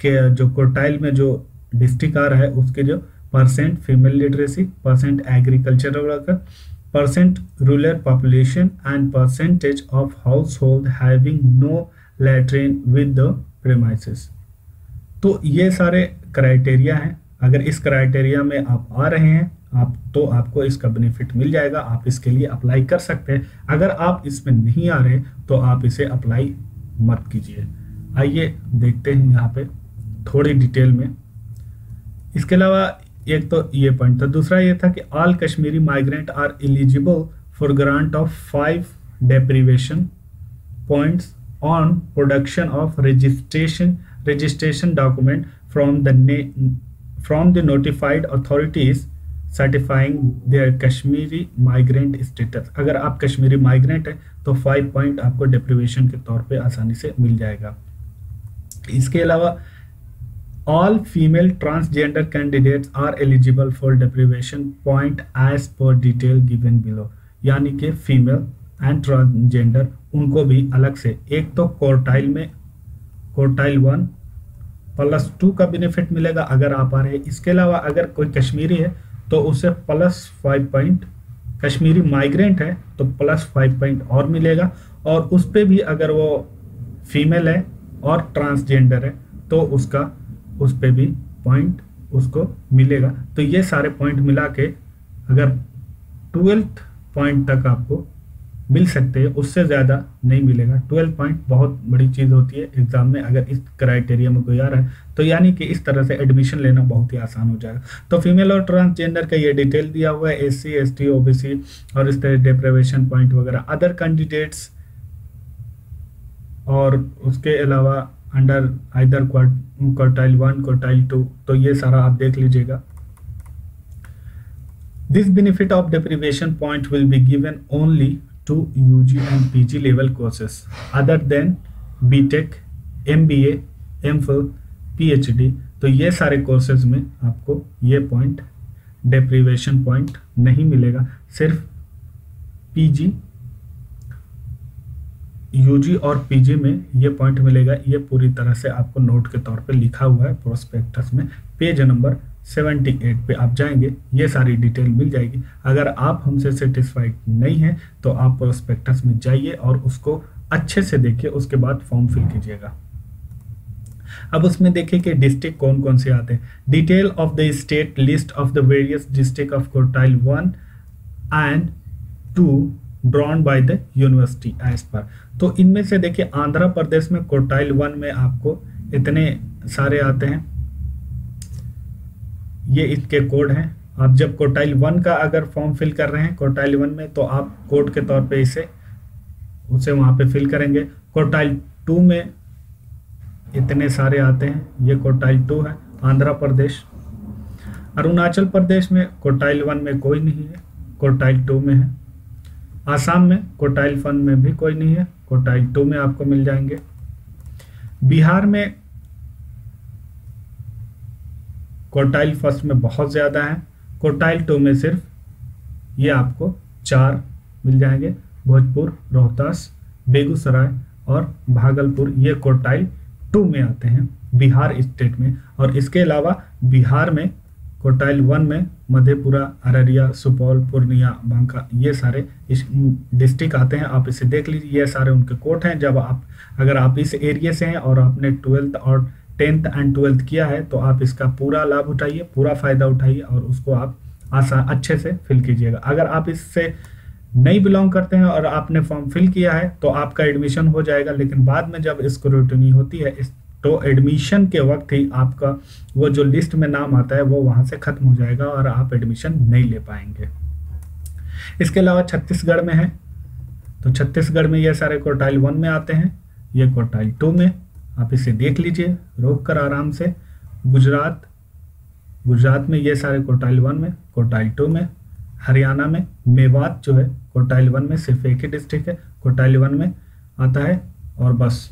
के जो कोटाइल में जो डिस्ट्रिक्ट आ रहा है उसके जो percent female literacy, percent agricultural worker, percent rural population and percentage of household having no latrine with the premises. तो ये सारे क्राइटेरिया हैं। अगर इस क्राइटेरिया में आप आ रहे हैं तो आपको इसका बेनिफिट मिल जाएगा, आप इसके लिए अप्लाई कर सकते हैं। अगर आप इसमें नहीं आ रहे तो आप इसे अप्लाई मत कीजिए। आइए देखते हैं यहाँ पे थोड़ी डिटेल में। इसके अलावा एक तो ये पॉइंट था, दूसरा ये था कि all Kashmiri migrant are eligible for grant of 5 deprivation points on production of registration document from the notified authorities certifying their Kashmiri migrant status। अगर आप कश्मीरी माइग्रेंट है तो 5 पॉइंट आपको डेप्रीवेशन के तौर पे आसानी से मिल जाएगा। इसके अलावा all female transgender candidates are eligible for deprivation point as per detail given below. यानी कि फीमेल एंड ट्रांसजेंडर उनको भी अलग से, एक तो क्वार्टाइल में क्वार्टाइल 1 +2 का बेनिफिट मिलेगा अगर आप आ रहे हैं। इसके अलावा अगर कोई कश्मीरी है तो उसे +5 पॉइंट, कश्मीरी माइग्रेंट है तो +5 पॉइंट और मिलेगा, और उस पे भी अगर वो फीमेल है और ट्रांसजेंडर है तो उस पे भी पॉइंट उसको मिलेगा। तो ये सारे पॉइंट मिला के अगर 12th पॉइंट तक आपको मिल सकते हैं, उससे ज़्यादा नहीं मिलेगा। 12 पॉइंट बहुत बड़ी चीज़ होती है एग्जाम में। अगर इस क्राइटेरिया में कोई आ रहा है तो यानी कि इस तरह से एडमिशन लेना बहुत ही आसान हो जाएगा। तो फीमेल और ट्रांसजेंडर का ये डिटेल दिया हुआ है, SC ST OBC और इस तरह डेप्रीवेशन पॉइंट वगैरह अदर कैंडिडेट्स, और उसके अलावा अंडर आइदर क्वार्टाइल 1 क्वार्टाइल 2, तो ये सारा आप देख लीजिएगा। This benefit of deprivation point will be given only to UG and PG level courses other than BTech, MBA, MPhil, PhD। तो ये सारे कोर्सेज में आपको ये पॉइंट डेप्रीवेशन पॉइंट नहीं मिलेगा, सिर्फ PG, UG और PG में ये पॉइंट मिलेगा। ये पूरी तरह से आपको नोट के तौर पे लिखा हुआ है प्रोस्पेक्टस में, पेज नंबर 78 पे आप जाएंगे, ये सारी डिटेल मिल जाएगी। अगर आप हमसे सेटिस्फाइड नहीं हैं तो आप प्रोस्पेक्टस में जाइए और उसको अच्छे से देखिए, उसके बाद फॉर्म फिल कीजिएगा। अब उसमें देखिए कि डिस्ट्रिक्ट कौन कौन से आते हैं। Detail of the state list of the various district of quartile 1 and 2 drawn by the university as per. तो इनमें से देखिए आंध्र प्रदेश में क्वार्टाइल 1 में आपको इतने सारे आते हैं, ये इसके कोड हैं। आप जब क्वार्टाइल 1 का अगर फॉर्म फिल कर रहे हैं क्वार्टाइल 1 में तो आप कोड के तौर पे उसे वहाँ पे फिल करेंगे। क्वार्टाइल 2 में इतने सारे आते हैं, ये क्वार्टाइल 2 है। आंध्र प्रदेश, अरुणाचल प्रदेश में क्वार्टाइल 1 में कोई नहीं है, क्वार्टाइल 2 में है। आसाम में क्वार्टाइल 1 में भी कोई नहीं है, क्वार्टाइल 2 में आपको मिल जाएंगे। बिहार में क्वार्टाइल 1 में बहुत ज़्यादा है, क्वार्टाइल 2 में सिर्फ ये आपको 4 मिल जाएंगे। भोजपुर, रोहतास, बेगूसराय और भागलपुर ये क्वार्टाइल 2 में आते हैं बिहार स्टेट में। और इसके अलावा बिहार में क्वार्टाइल 1 में मधेपुरा, अररिया, सुपौल, पूर्णिया, बांका ये सारे डिस्ट्रिक्ट आते हैं। आप इसे देख लीजिए, ये सारे उनके कोड हैं। जब अगर आप इस एरिया से हैं और आपने 12th और 10th एंड 12th किया है तो आप इसका पूरा लाभ उठाइए, पूरा फ़ायदा उठाइए और उसको आप अच्छे से फिल कीजिएगा। अगर आप इससे नहीं बिलोंग करते हैं और आपने फॉर्म फिल किया है तो आपका एडमिशन हो जाएगा, लेकिन बाद में जब स्क्रूटनी होती है तो एडमिशन के वक्त ही आपका वो जो लिस्ट में नाम आता है वो वहाँ से ख़त्म हो जाएगा और आप एडमिशन नहीं ले पाएंगे। इसके अलावा छत्तीसगढ़ में है, तो छत्तीसगढ़ में ये सारे क्वार्टाइल 1 में आते हैं, ये क्वार्टाइल 2 में। आप इसे देख लीजिए रोक कर आराम से। गुजरात में ये सारे क्वार्टाइल 1 में, क्वार्टाइल 2 में। हरियाणा में मेवात जो है क्वार्टाइल 1 में सिर्फ एक ही डिस्ट्रिक्ट है, क्वार्टाइल 1 में आता है और बस।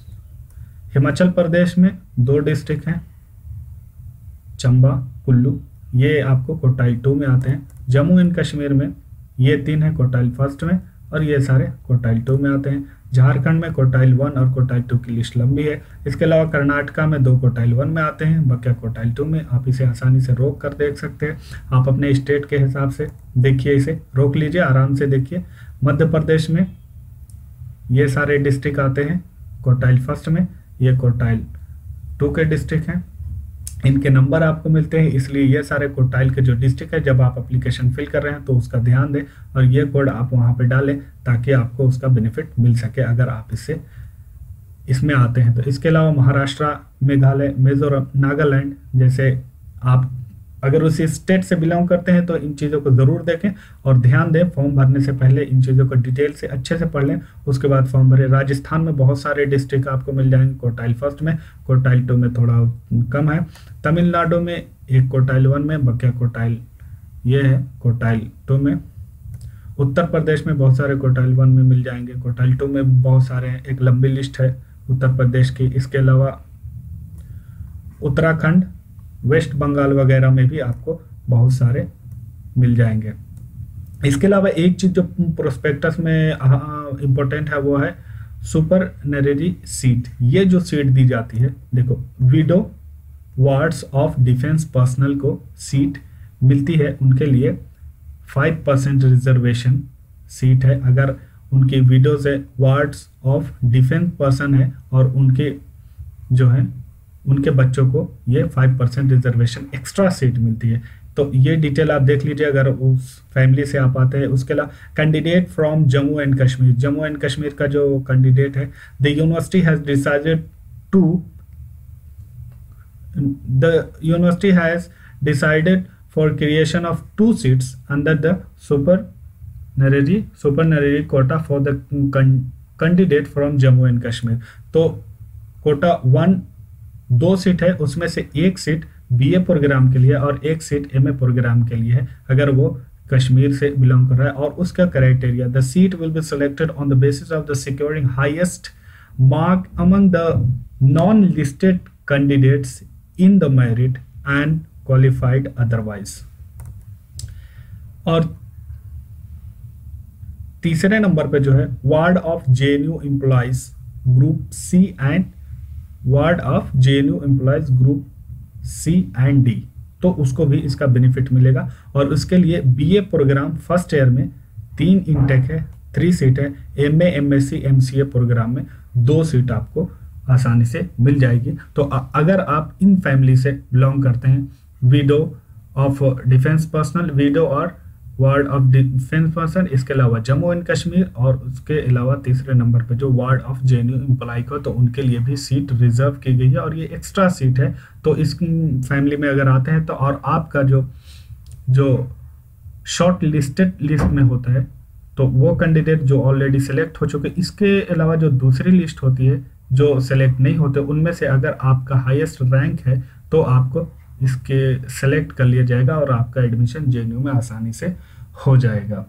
हिमाचल प्रदेश में 2 डिस्ट्रिक्ट हैं, चंबा, कुल्लू, ये आपको क्वार्टाइल 2 में आते हैं। जम्मू एंड कश्मीर में ये 3 है क्वार्टाइल 1 में और ये सारे क्वार्टाइल 2 में आते हैं। झारखंड में क्वार्टाइल 1 और क्वार्टाइल 2 की लिस्ट लंबी है। इसके अलावा कर्नाटका में 2 क्वार्टाइल 1 में आते हैं, बाकी क्वार्टाइल 2 में। आप इसे आसानी से रोक कर देख सकते हैं। आप अपने स्टेट के हिसाब से देखिए, इसे रोक लीजिए, आराम से देखिए। मध्य प्रदेश में ये सारे डिस्ट्रिक्ट आते हैं क्वार्टाइल 1 में, ये क्वार्टाइल 2 के डिस्ट्रिक्ट हैं। इनके नंबर आपको मिलते हैं, इसलिए ये सारे क्वार्टाइल के जो डिस्ट्रिक्ट है, जब आप एप्लीकेशन फिल कर रहे हैं तो उसका ध्यान दें और ये कोड आप वहाँ पे डालें ताकि आपको उसका बेनिफिट मिल सके अगर आप इसमें आते हैं तो। इसके अलावा महाराष्ट्र, मेघालय, मिजोरम, नागालैंड जैसे आप अगर उसी स्टेट से बिलोंग करते हैं तो इन चीज़ों को ज़रूर देखें और ध्यान दें। फॉर्म भरने से पहले इन चीज़ों को डिटेल से अच्छे से पढ़ लें, उसके बाद फॉर्म भरें। राजस्थान में बहुत सारे डिस्ट्रिक्ट आपको मिल जाएंगे क्वार्टाइल 1 में, क्वार्टाइल 2 में थोड़ा कम है। तमिलनाडु में एक क्वार्टाइल 1 में, बकिया क्वार्टाइल ये है क्वार्टाइल 2 में। उत्तर प्रदेश में बहुत सारे क्वार्टाइल 1 में मिल जाएंगे, क्वार्टाइल 2 में बहुत सारे हैं, एक लंबी लिस्ट है उत्तर प्रदेश की। इसके अलावा उत्तराखंड, वेस्ट बंगाल वगैरह में भी आपको बहुत सारे मिल जाएंगे। इसके अलावा एक चीज़ जो प्रोस्पेक्टस में इम्पोर्टेंट है वो है सुपरनरी सीट। ये जो सीट दी जाती है, देखो, widow wards of defence personnel को सीट मिलती है, उनके लिए 5% रिजर्वेशन सीट है। अगर उनकी विडो से वार्ड्स ऑफ डिफेंस पर्सन है और उनके जो है उनके बच्चों को ये 5% रिजर्वेशन एक्स्ट्रा सीट मिलती है। तो ये डिटेल आप देख लीजिए अगर उस फैमिली से आप आते हैं। उसके अलावा candidate from Jammu and Kashmir, Jammu and Kashmir का जो कैंडिडेट है, the university has decided for creation of 2 seats under the supernumerary quota for the candidate from Jammu and Kashmir. तो कोटा 1 2 सीट है, उसमें से एक सीट बीए प्रोग्राम के लिए और एक सीट एमए प्रोग्राम के लिए है अगर वो कश्मीर से बिलोंग कर रहा है। और उसका criteria, the seat will be selected on the basis of the securing highest mark among the non listed candidates in the merit and qualified otherwise. और तीसरे नंबर पे जो है ward of JNU employees group C and ward of JNU employees group C and D, तो उसको भी इसका benefit मिलेगा। और उसके लिए बीए प्रोग्राम फर्स्ट ईयर में 3 इंटेक है, 3 सीट है। एमए, एमएससी, एमसीए प्रोग्राम में 2 सीट आपको आसानी से मिल जाएगी। तो अगर आप इन फैमिली से बिलोंग करते हैं, window of defence personal, window और वार्ड ऑफ डिफेंस पर्सन, इसके अलावा जम्मू एंड कश्मीर, और उसके अलावा तीसरे नंबर पे जो वार्ड ऑफ जेएनयू एम्प्लॉय को, तो उनके लिए भी सीट रिजर्व की गई है और ये एक्स्ट्रा सीट है। तो इस फैमिली में अगर आते हैं तो, और आपका जो शॉर्ट लिस्टेड लिस्ट में होता है तो वो कैंडिडेट जो ऑलरेडी सेलेक्ट हो चुके, इसके अलावा जो दूसरी लिस्ट होती है जो सेलेक्ट नहीं होते, उनमें से अगर आपका हाईएस्ट रैंक है तो आपको इसके सेलेक्ट कर लिया जाएगा और आपका एडमिशन जेएनयू में आसानी से हो जाएगा।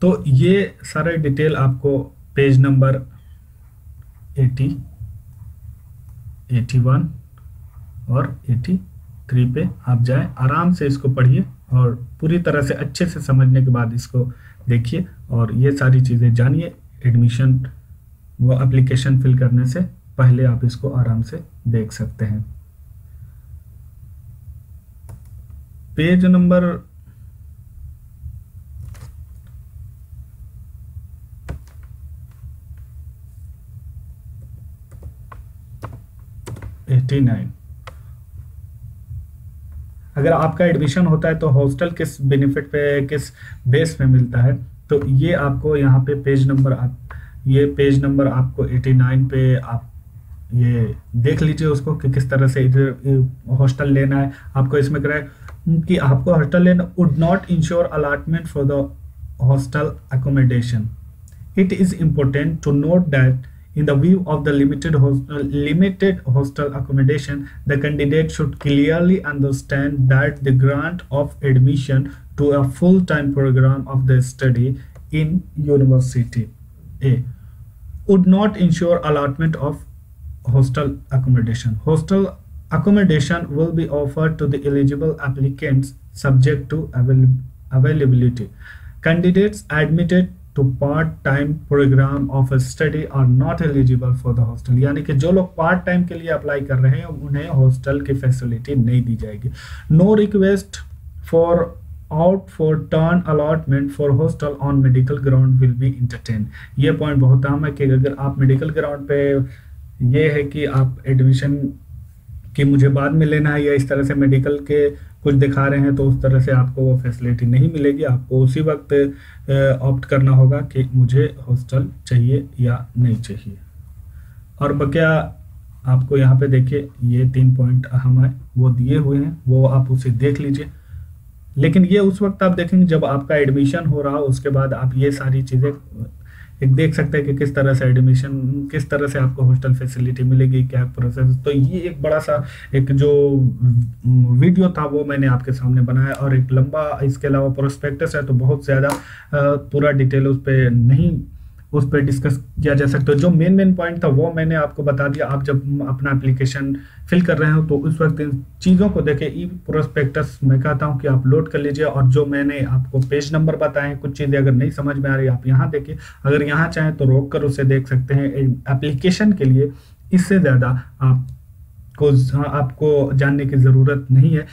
तो ये सारे डिटेल आपको पेज नंबर 80, 81 और 83 पे आप जाएं, आराम से इसको पढ़िए और पूरी तरह से अच्छे से समझने के बाद इसको देखिए और ये सारी चीज़ें जानिए। एडमिशन वो एप्लीकेशन फिल करने से पहले आप इसको आराम से देख सकते हैं। पेज नंबर 89, अगर आपका एडमिशन होता है तो हॉस्टल किस बेनिफिट पे, किस बेस पे मिलता है, तो ये आपको यहाँ पे पेज नंबर आपको 89 पे आप ये देख लीजिए उसको कि किस तरह से इधर हॉस्टल लेना है। आपको इसमें कह रहा है कि आपको हॉस्टल लेना would not ensure allotment for the hostel accommodation. It is important to note that in the view of the limited hostel accommodation, the candidate should clearly understand that the grant of admission to a full-time program of the study in University A would not ensure allotment of hostel accommodation. Hostel accommodation will be offered to the eligible applicants subject to availability. Candidates admitted to part time programme of study are not eligible for the hostel, यानी कि जो लोग part time के लिए apply कर रहे हैं उन्हें हॉस्टल की फैसिलिटी नहीं दी जाएगी। No request for out for turn allotment for hostel on medical ground will be entertain. ये पॉइंट बहुत अहम है कि अगर आप मेडिकल ग्राउंड पे ये है कि आप एडमिशन कि मुझे बाद में लेना है या इस तरह से मेडिकल के कुछ दिखा रहे हैं, तो उस तरह से आपको वो फैसिलिटी नहीं मिलेगी। आपको उसी वक्त ऑप्ट करना होगा कि मुझे हॉस्टल चाहिए या नहीं चाहिए। और बकिया आपको यहाँ पे देखिए ये 3 पॉइंट अहम है वो दिए हुए हैं, वो आप उसे देख लीजिए। लेकिन ये उस वक्त आप देखेंगे जब आपका एडमिशन हो रहा हो, उसके बाद आप ये सारी चीज़ें एक देख सकते हैं कि किस तरह से एडमिशन, किस तरह से आपको हॉस्टल फैसिलिटी मिलेगी, क्या प्रोसेस। तो ये एक बड़ा सा एक जो वीडियो था वो मैंने आपके सामने बनाया, और एक लंबा इसके अलावा प्रोस्पेक्टस है, तो बहुत ज़्यादा पूरा डिटेल उस पर डिस्कस किया जा सकता है। जो मेन पॉइंट था वो मैंने आपको बता दिया। आप जब अपना एप्लीकेशन फिल कर रहे हो तो उस वक्त इन चीज़ों को देखें। ई प्रोस्पेक्टस मैं कहता हूं कि आप लोड कर लीजिए, और जो मैंने आपको पेज नंबर बताए, कुछ चीज़ें अगर नहीं समझ में आ रही आप यहाँ देखिए, अगर यहाँ चाहें तो रोक कर उसे देख सकते हैं। एप्लीकेशन के लिए इससे ज़्यादा आपको जानने की ज़रूरत नहीं है।